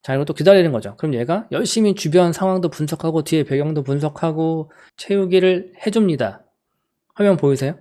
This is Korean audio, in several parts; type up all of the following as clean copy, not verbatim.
자, 이것도 기다리는 거죠. 그럼 얘가 열심히 주변 상황도 분석하고 뒤에 배경도 분석하고 채우기를 해줍니다. 화면 보이세요?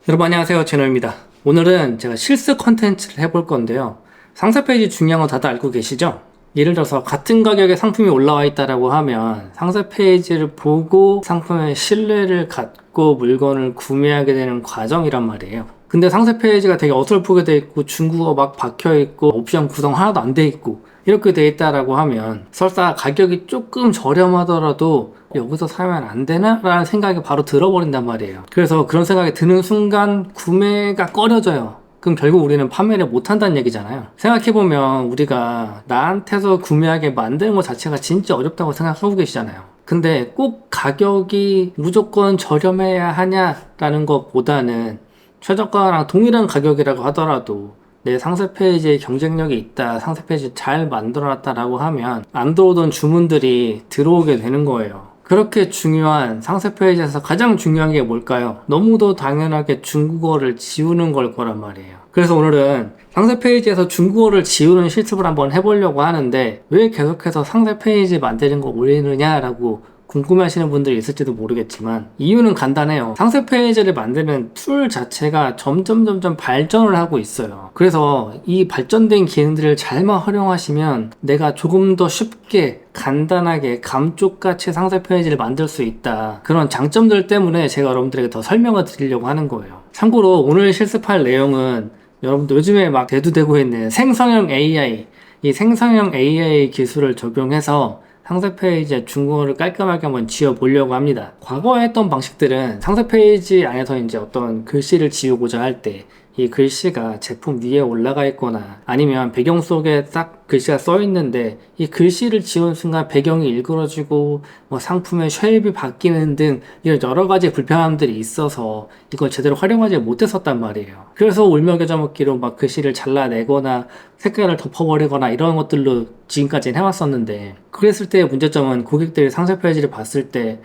여러분 안녕하세요, 제노입니다. 오늘은 제가 실습 컨텐츠를 해볼 건데요. 상세 페이지 중요한 거 다들 알고 계시죠? 예를 들어서 같은 가격에 상품이 올라와 있다라고 하면 상세 페이지를 보고 상품의 신뢰를 갖고 물건을 구매하게 되는 과정이란 말이에요. 근데 상세 페이지가 되게 어설프게 돼 있고 중국어 막 박혀 있고 옵션 구성 하나도 안 돼 있고 이렇게 돼 있다라고 하면 설사 가격이 조금 저렴하더라도 여기서 사면 안 되나? 라는 생각이 바로 들어버린단 말이에요. 그래서 그런 생각이 드는 순간 구매가 꺼려져요. 그럼 결국 우리는 판매를 못한다는 얘기잖아요. 생각해보면 우리가 나한테서 구매하게 만드는 것 자체가 진짜 어렵다고 생각하고 계시잖아요. 근데 꼭 가격이 무조건 저렴해야 하냐라는 것보다는 최저가랑 동일한 가격이라고 하더라도 내 상세 페이지에 경쟁력이 있다, 상세 페이지 잘 만들어놨다라고 하면 안 들어오던 주문들이 들어오게 되는 거예요. 그렇게 중요한 상세 페이지에서 가장 중요한 게 뭘까요? 너무도 당연하게 중국어를 지우는 걸 거란 말이에요. 그래서 오늘은 상세 페이지에서 중국어를 지우는 실습을 한번 해보려고 하는데 왜 계속해서 상세 페이지 만드는 거 올리느냐라고 궁금해하시는 분들이 있을지도 모르겠지만 이유는 간단해요. 상세 페이지를 만드는 툴 자체가 점점 발전을 하고 있어요. 그래서 이 발전된 기능들을 잘만 활용하시면 내가 조금 더 쉽게 간단하게 감쪽같이 상세 페이지를 만들 수 있다. 그런 장점들 때문에 제가 여러분들에게 더 설명을 드리려고 하는 거예요. 참고로 오늘 실습할 내용은 여러분들 요즘에 막 대두되고 있는 생성형 AI, 이 생성형 AI 기술을 적용해서 상세 페이지에 중국어를 깔끔하게 한번 지워보려고 합니다. 과거에 했던 방식들은 상세 페이지 안에서 이제 어떤 글씨를 지우고자 할 때 이 글씨가 제품 위에 올라가 있거나 아니면 배경 속에 딱 글씨가 써 있는데 이 글씨를 지운 순간 배경이 일그러지고 뭐 상품의 쉐입이 바뀌는 등 이런 여러 가지 불편함들이 있어서 이걸 제대로 활용하지 못했었단 말이에요. 그래서 울며겨져먹기로 막 글씨를 잘라내거나 색깔을 덮어버리거나 이런 것들로 지금까지는 해왔었는데 그랬을 때의 문제점은 고객들이 상세 페이지를 봤을 때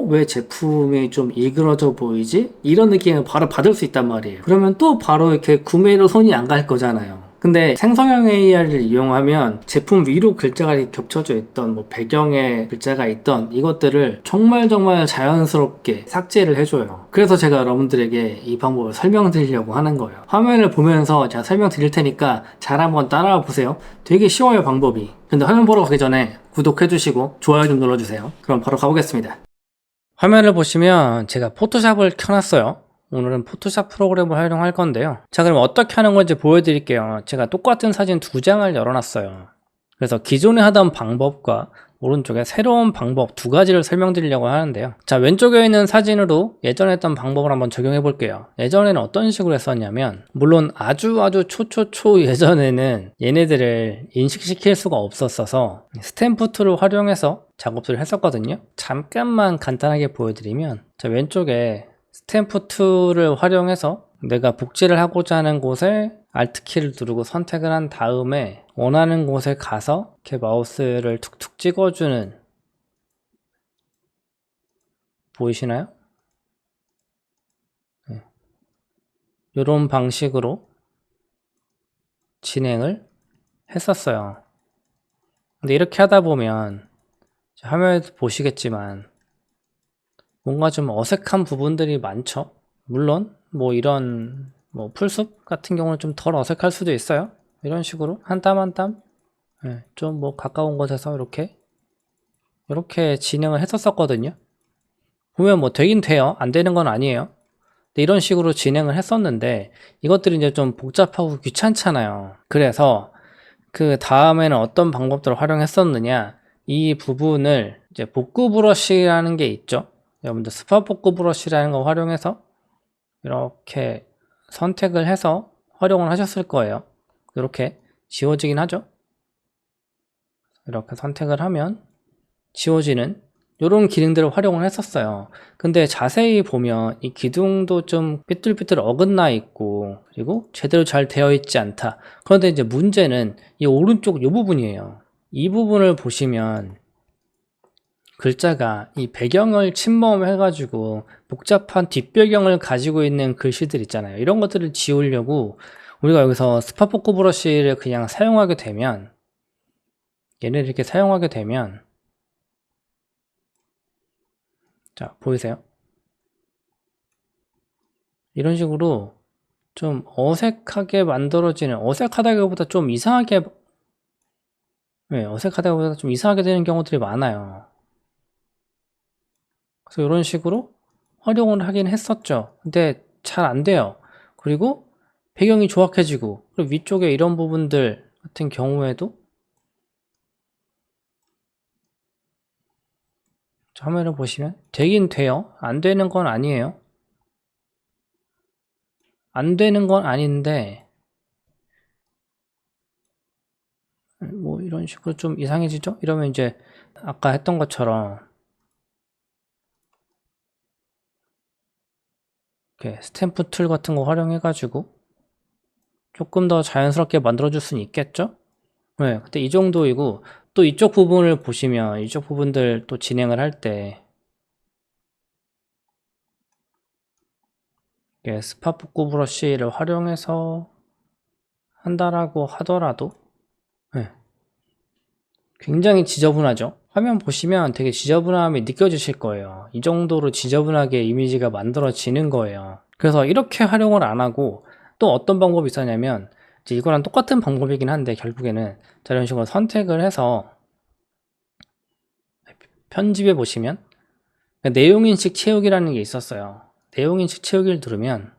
왜 제품이 좀 일그러져 보이지? 이런 느낌을 바로 받을 수 있단 말이에요. 그러면 또 바로 이렇게 구매로 손이 안 갈 거잖아요. 근데 생성형 AI를 이용하면 제품 위로 글자가 겹쳐져 있던 뭐 배경에 글자가 있던 이것들을 정말 자연스럽게 삭제를 해줘요. 그래서 제가 여러분들에게 이 방법을 설명드리려고 하는 거예요. 화면을 보면서 제가 설명드릴 테니까 잘 한번 따라와 보세요. 되게 쉬워요, 방법이. 근데 화면 보러 가기 전에 구독해주시고 좋아요 좀 눌러주세요. 그럼 바로 가보겠습니다. 화면을 보시면 제가 포토샵을 켜놨어요. 오늘은 포토샵 프로그램을 활용할 건데요. 자, 그럼 어떻게 하는 건지 보여드릴게요. 제가 똑같은 사진 두 장을 열어놨어요. 그래서 기존에 하던 방법과 오른쪽에 새로운 방법 두 가지를 설명드리려고 하는데요. 자, 왼쪽에 있는 사진으로 예전에 했던 방법을 한번 적용해 볼게요. 예전에는 어떤 식으로 했었냐면 물론 아주 초초초 예전에는 얘네들을 인식시킬 수가 없었어서 스탬프 툴을 활용해서 작업들을 했었거든요. 잠깐만 간단하게 보여드리면 자, 왼쪽에 스탬프 툴을 활용해서 내가 복제를 하고자 하는 곳에 Alt키를 누르고 선택을 한 다음에 원하는 곳에 가서 이렇게 마우스를 툭툭 찍어주는, 보이시나요? 네. 이런 방식으로 진행을 했었어요. 근데 이렇게 하다 보면 화면에서 보시겠지만 뭔가 좀 어색한 부분들이 많죠. 물론 뭐 이런 뭐 풀숲 같은 경우는 좀 덜 어색할 수도 있어요. 이런 식으로 한 땀 한 땀 좀 뭐 가까운 곳에서 이렇게 진행을 했었거든요. 보면 뭐 되긴 돼요. 안 되는 건 아니에요. 근데 이런 식으로 진행을 했었는데 이것들이 이제 좀 복잡하고 귀찮잖아요. 그래서 그 다음에는 어떤 방법들을 활용했었느냐, 이 부분을 이제 복구 브러쉬라는 게 있죠. 여러분들 스팟 복구 브러쉬라는 거 활용해서 이렇게 선택을 해서 활용을 하셨을 거예요. 이렇게 지워지긴 하죠. 이렇게 선택을 하면 지워지는 이런 기능들을 활용을 했었어요. 근데 자세히 보면 이 기둥도 좀 삐뚤삐뚤 어긋나 있고 그리고 제대로 잘 되어 있지 않다. 그런데 이제 문제는 이 오른쪽 이 부분이에요. 이 부분을 보시면 글자가 이 배경을 침범해 가지고 복잡한 뒷배경을 가지고 있는 글씨들 있잖아요. 이런 것들을 지우려고 우리가 여기서 스팟 복구 브러쉬를 그냥 사용하게 되면 얘를 이렇게 사용하게 되면, 자, 보이세요? 이런 식으로 좀 어색하게 만들어지는, 어색하다기보다 좀 이상하게, 네, 어색하다기보다 좀 이상하게 되는 경우들이 많아요. 그래서 이런 식으로 활용을 하긴 했었죠. 근데 잘 안 돼요. 그리고 배경이 조악해지고, 그리고 위쪽에 이런 부분들 같은 경우에도 화면을 보시면 되긴 돼요. 안 되는 건 아니에요. 안 되는 건 아닌데, 뭐 이런 식으로 좀 이상해지죠? 이러면 이제 아까 했던 것처럼 이렇게 스탬프 툴 같은 거 활용해가지고 조금 더 자연스럽게 만들어줄 수는 있겠죠? 네, 근데 이 정도이고, 또 이쪽 부분을 보시면 이쪽 부분들 또 진행을 할 때 스파 복구 브러쉬를 활용해서 한다라고 하더라도 네, 굉장히 지저분하죠? 화면 보시면 되게 지저분함이 느껴지실 거예요. 이 정도로 지저분하게 이미지가 만들어지는 거예요. 그래서 이렇게 활용을 안 하고 또 어떤 방법이 있었냐면, 이제 이거랑 똑같은 방법이긴 한데 결국에는 자, 이런 식으로 선택을 해서 편집해 보시면 내용인식 채우기라는 게 있었어요. 내용인식 채우기를 누르면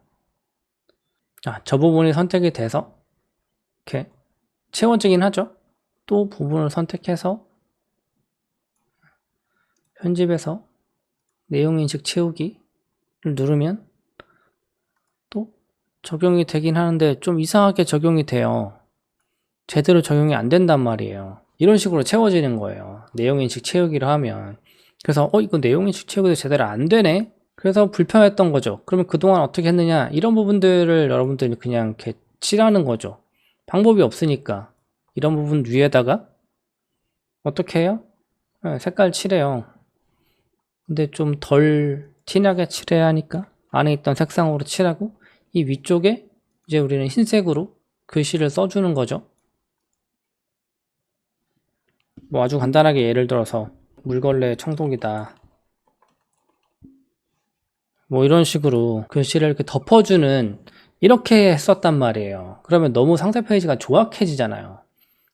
저 부분이 선택이 돼서 이렇게 채워지긴 하죠. 또 부분을 선택해서 편집해서 내용인식 채우기를 누르면 또 적용이 되긴 하는데 좀 이상하게 적용이 돼요. 제대로 적용이 안 된단 말이에요. 이런 식으로 채워지는 거예요. 내용인식 채우기를 하면. 그래서 이거 내용인식 채우기도 제대로 안 되네? 그래서 불편했던 거죠. 그러면 그동안 어떻게 했느냐? 이런 부분들을 여러분들이 그냥 이렇게 칠하는 거죠. 방법이 없으니까. 이런 부분 위에다가 어떻게 해요? 색깔 칠해요. 근데 좀 덜 티나게 칠해야 하니까 안에 있던 색상으로 칠하고, 이 위쪽에 이제 우리는 흰색으로 글씨를 써주는 거죠. 뭐 아주 간단하게 예를 들어서 물걸레 청독이다, 뭐 이런 식으로 글씨를 이렇게 덮어주는, 이렇게 했었단 말이에요. 그러면 너무 상세 페이지가 조악해지잖아요.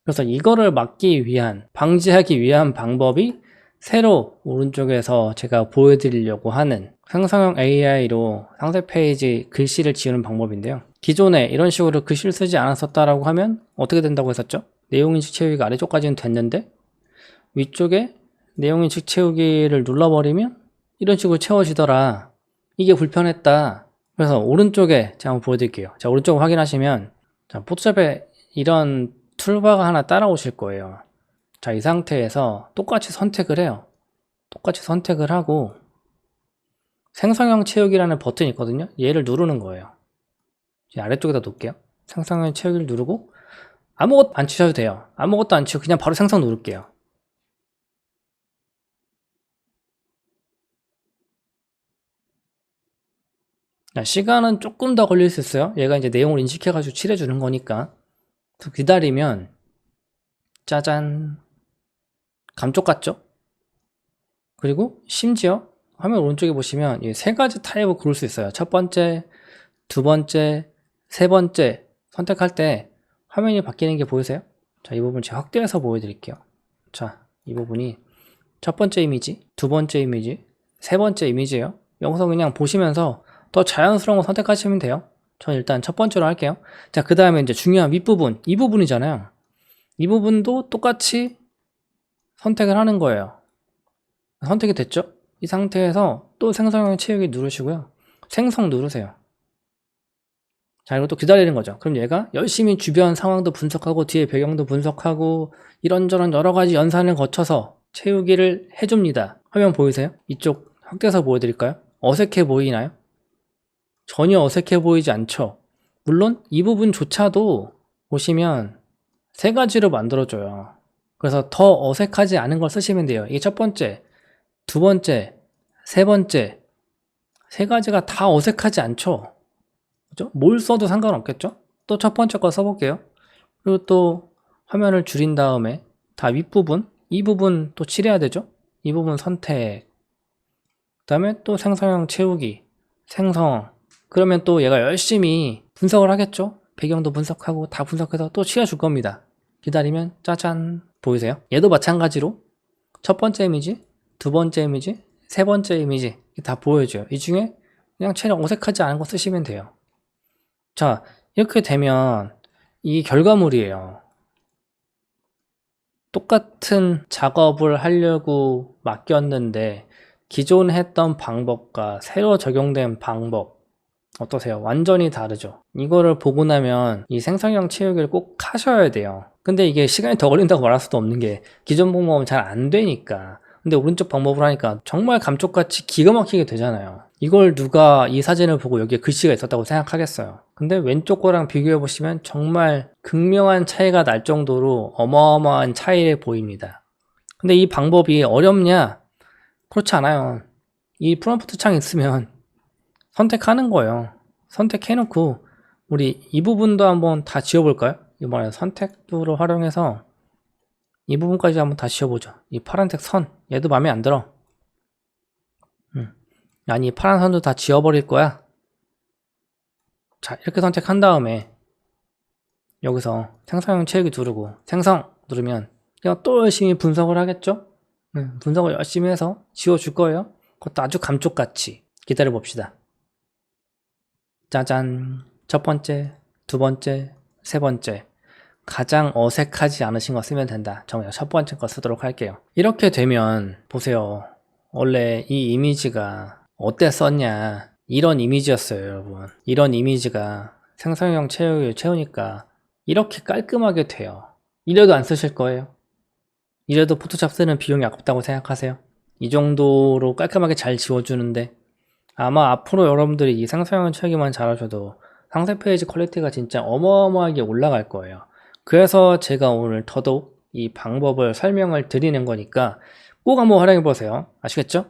그래서 이거를 막기 위한, 방지하기 위한 방법이 새로 오른쪽에서 제가 보여드리려고 하는 생성형 AI로 상세 페이지 글씨를 지우는 방법인데요. 기존에 이런 식으로 글씨를 쓰지 않았었다라고 하면 어떻게 된다고 했었죠? 내용인식 채우기가 아래쪽까지는 됐는데 위쪽에 내용인식 채우기를 눌러버리면 이런 식으로 채워지더라. 이게 불편했다. 그래서 오른쪽에 제가 한번 보여드릴게요. 자, 오른쪽 확인하시면, 자, 포토샵에 이런 툴바가 하나 따라오실 거예요. 자, 이 상태에서 똑같이 선택을 해요. 똑같이 선택을 하고 생성형 채우기라는 버튼이 있거든요. 얘를 누르는 거예요. 아래쪽에다 놓을게요. 생성형 채우기를 누르고 아무것도 안 치셔도 돼요. 아무것도 안 치고 그냥 바로 생성 누를게요. 시간은 조금 더 걸릴 수 있어요. 얘가 이제 내용을 인식해가지고 칠해주는 거니까. 기다리면, 짜잔, 감쪽 같죠? 그리고 심지어 화면 오른쪽에 보시면 이 세 가지 타입을 고를 수 있어요. 첫 번째, 두 번째, 세 번째 선택할 때 화면이 바뀌는 게 보이세요? 자, 이 부분 제가 확대해서 보여드릴게요. 자, 이 부분이 첫 번째 이미지, 두 번째 이미지, 세 번째 이미지예요. 여기서 그냥 보시면서 더 자연스러운 거 선택하시면 돼요. 전 일단 첫 번째로 할게요. 자, 그 다음에 이제 중요한 윗부분, 이 부분이잖아요. 이 부분도 똑같이 선택을 하는 거예요. 선택이 됐죠? 이 상태에서 또 생성형 채우기 누르시고요. 생성 누르세요. 자, 이거 또 기다리는 거죠. 그럼 얘가 열심히 주변 상황도 분석하고 뒤에 배경도 분석하고 이런저런 여러 가지 연산을 거쳐서 채우기를 해줍니다. 화면 보이세요? 이쪽 확대해서 보여드릴까요? 어색해 보이나요? 전혀 어색해 보이지 않죠. 물론 이 부분조차도 보시면 세 가지로 만들어줘요. 그래서 더 어색하지 않은 걸 쓰시면 돼요. 이게 첫 번째, 두 번째, 세 번째, 세 가지가 다 어색하지 않죠. 그죠? 뭘 써도 상관없겠죠? 또 첫 번째 거 써볼게요. 그리고 또 화면을 줄인 다음에 다 윗부분, 이 부분 또 칠해야 되죠. 이 부분 선택, 그 다음에 또 생성형 채우기, 생성. 그러면 또 얘가 열심히 분석을 하겠죠. 배경도 분석하고 다 분석해서 또 칠해줄 겁니다. 기다리면 짜잔, 보이세요? 얘도 마찬가지로 첫 번째 이미지, 두 번째 이미지, 세 번째 이미지 다 보여줘요. 이 중에 그냥 체력 어색하지 않은 거 쓰시면 돼요. 자, 이렇게 되면 이 결과물이에요. 똑같은 작업을 하려고 맡겼는데 기존 했던 방법과 새로 적용된 방법 어떠세요? 완전히 다르죠. 이거를 보고 나면 이 생성형 채우기를 꼭 하셔야 돼요. 근데 이게 시간이 더 걸린다고 말할 수도 없는 게 기존 방법은 잘 안 되니까. 근데 오른쪽 방법을 하니까 정말 감쪽같이 기가 막히게 되잖아요. 이걸 누가 이 사진을 보고 여기에 글씨가 있었다고 생각하겠어요. 근데 왼쪽 거랑 비교해 보시면 정말 극명한 차이가 날 정도로 어마어마한 차이를 보입니다. 근데 이 방법이 어렵냐? 그렇지 않아요. 이 프롬프트 창 있으면 선택하는 거예요. 선택해놓고 우리 이 부분도 한번 다 지워볼까요? 이번에 선택도를 활용해서 이 부분까지 한번 다 지워보죠. 이 파란색 선, 얘도 마음에 안 들어. 아니, 파란 선도 다 지워버릴 거야. 자, 이렇게 선택한 다음에 여기서 생성형 채우기 누르고 생성 누르면 그냥 또 열심히 분석을 하겠죠? 분석을 열심히 해서 지워줄 거예요. 그것도 아주 감쪽같이. 기다려 봅시다. 짜잔. 첫 번째, 두 번째, 세 번째. 가장 어색하지 않으신 거 쓰면 된다. 정말 첫 번째 거 쓰도록 할게요. 이렇게 되면 보세요. 원래 이 이미지가 어땠었냐, 이런 이미지였어요, 여러분. 이런 이미지가 생성형 채우기를 채우니까 이렇게 깔끔하게 돼요. 이래도 안 쓰실 거예요? 이래도 포토샵 쓰는 비용이 아깝다고 생각하세요? 이 정도로 깔끔하게 잘 지워주는데 아마 앞으로 여러분들이 이 생성형 채우기만 잘하셔도 상세 페이지 퀄리티가 진짜 어마어마하게 올라갈 거예요. 그래서 제가 오늘 더더욱 이 방법을 설명을 드리는 거니까 꼭 한번 활용해 보세요. 아시겠죠?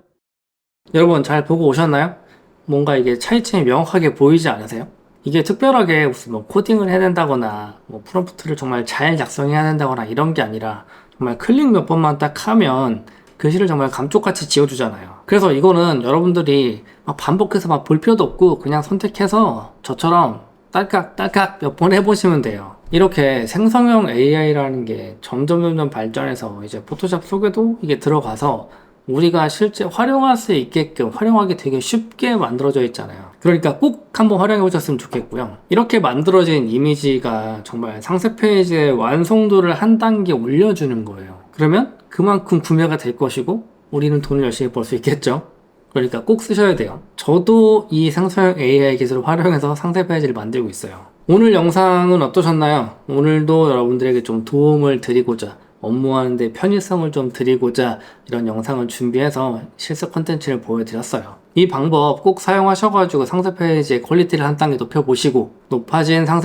여러분 잘 보고 오셨나요? 뭔가 이게 차이점이 명확하게 보이지 않으세요? 이게 특별하게 무슨 뭐 코딩을 해야 된다거나 뭐 프롬프트를 정말 잘 작성해야 된다거나 이런 게 아니라 정말 클릭 몇 번만 딱 하면 글씨를 정말 감쪽같이 지워주잖아요. 그래서 이거는 여러분들이 막 반복해서 막 볼 필요도 없고 그냥 선택해서 저처럼 딸깍딸깍 몇 번 해보시면 돼요. 이렇게 생성형 AI라는 게 점점 발전해서 이제 포토샵 속에도 이게 들어가서 우리가 실제 활용할 수 있게끔 활용하기 되게 쉽게 만들어져 있잖아요. 그러니까 꼭 한번 활용해 보셨으면 좋겠고요. 이렇게 만들어진 이미지가 정말 상세 페이지의 완성도를 한 단계 올려주는 거예요. 그러면 그만큼 구매가 될 것이고 우리는 돈을 열심히 벌 수 있겠죠. 그러니까 꼭 쓰셔야 돼요. 저도 이 생성형 AI 기술을 활용해서 상세 페이지를 만들고 있어요. 오늘 영상은 어떠셨나요? 오늘도 여러분들에게 좀 도움을 드리고자, 업무하는데 편의성을 좀 드리고자 이런 영상을 준비해서 실습 콘텐츠를 보여드렸어요. 이 방법 꼭 사용하셔가지고 상세 페이지의 퀄리티를 한 단계 높여보시고 높아진 상세